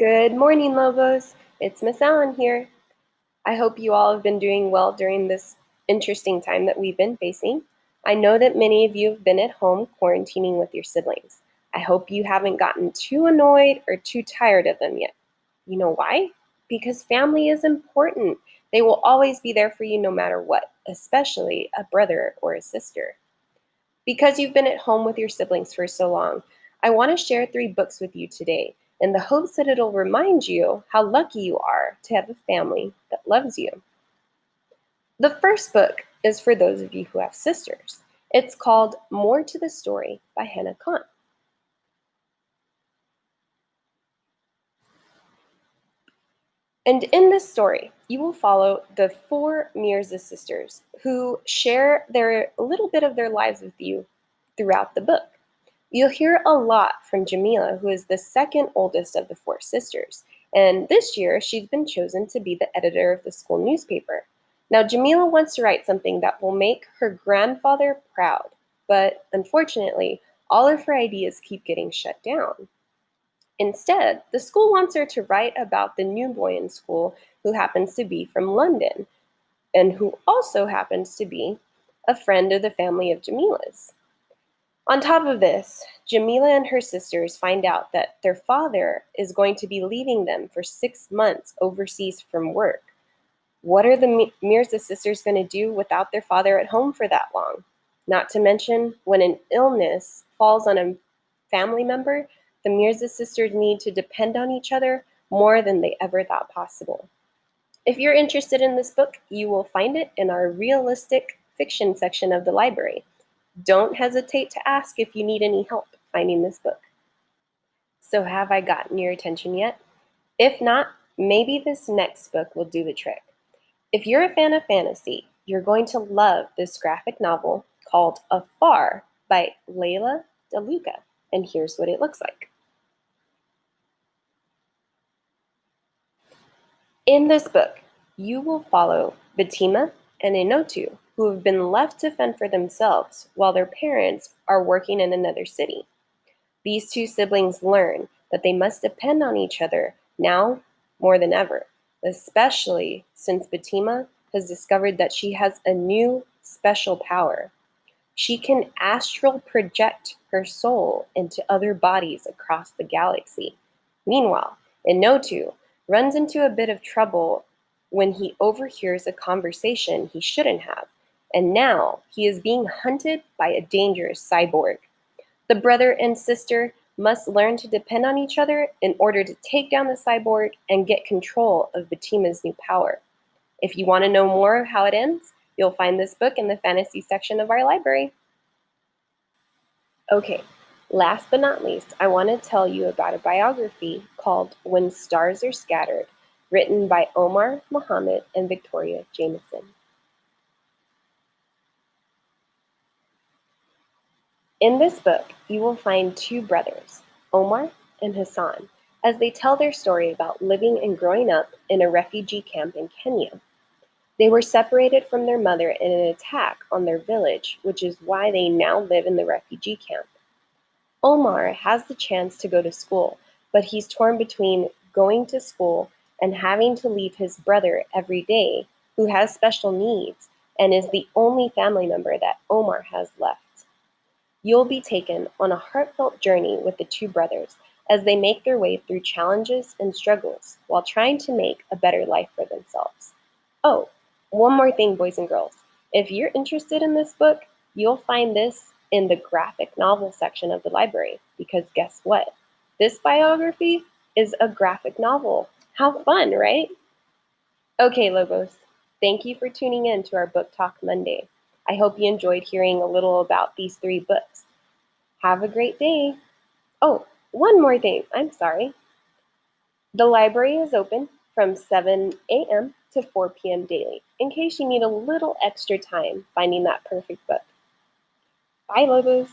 Good morning, Lobos. It's Miss Allen here. I hope you all have been doing well during this interesting time that we've been facing. I know that many of you have been at home quarantining with your siblings. I hope you haven't gotten too annoyed or too tired of them yet. You know why? Because family is important. They will always be there for you no matter what, especially a brother or a sister. Because you've been at home with your siblings for so long, I want to share 3 books with you today in the hopes that it'll remind you how lucky you are to have a family that loves you. The first book is for those of you who have sisters. It's called More to the Story by Hannah Kant. And in this story, you will follow the 4 Mirza sisters who share a little bit of their lives with you throughout the book. You'll hear a lot from Jamila, who is the second oldest of the 4 sisters. And this year, she's been chosen to be the editor of the school newspaper. Now, Jamila wants to write something that will make her grandfather proud, but unfortunately, all of her ideas keep getting shut down. Instead, the school wants her to write about the new boy in school who happens to be from London and who also happens to be a friend of the family of Jamila's. On top of this, Jamila and her sisters find out that their father is going to be leaving them for 6 months overseas from work. What are the Mirza sisters going to do without their father at home for that long? Not to mention, when an illness falls on a family member, the Mirza sisters need to depend on each other more than they ever thought possible. If you're interested in this book, you will find it in our realistic fiction section of the library. Don't hesitate to ask if you need any help finding this book. So, have I gotten your attention yet? If not, maybe this next book will do the trick. If you're a fan of fantasy, you're going to love this graphic novel called Afar by Layla DeLuca. And here's what it looks like. In this book, you will follow Batima and Inotu, who have been left to fend for themselves while their parents are working in another city. These 2 siblings learn that they must depend on each other now more than ever, especially since Batima has discovered that she has a new special power. She can astral project her soul into other bodies across the galaxy. Meanwhile, Inotu runs into a bit of trouble when he overhears a conversation he shouldn't have, and now he is being hunted by a dangerous cyborg. The brother and sister must learn to depend on each other in order to take down the cyborg and get control of Batima's new power. If you want to know more of how it ends, you'll find this book in the fantasy section of our library. Okay, last but not least, I want to tell you about a biography called When Stars Are Scattered, written by Omar Muhammad and Victoria Jameson. In this book, you will find 2 brothers, Omar and Hassan, as they tell their story about living and growing up in a refugee camp in Kenya. They were separated from their mother in an attack on their village, which is why they now live in the refugee camp. Omar has the chance to go to school, but he's torn between going to school and having to leave his brother every day, who has special needs and is the only family member that Omar has left. You'll be taken on a heartfelt journey with the 2 brothers as they make their way through challenges and struggles while trying to make a better life for themselves. Oh, one more thing, boys and girls. If you're interested in this book, you'll find this in the graphic novel section of the library, because guess what? This biography is a graphic novel. How fun, right? Okay, Lobos, thank you for tuning in to our Book Talk Monday. I hope you enjoyed hearing a little about these 3 books. Have a great day. Oh, one more thing. I'm sorry. The library is open from 7 a.m. to 4 p.m. daily, in case you need a little extra time finding that perfect book. Bye, Lobos.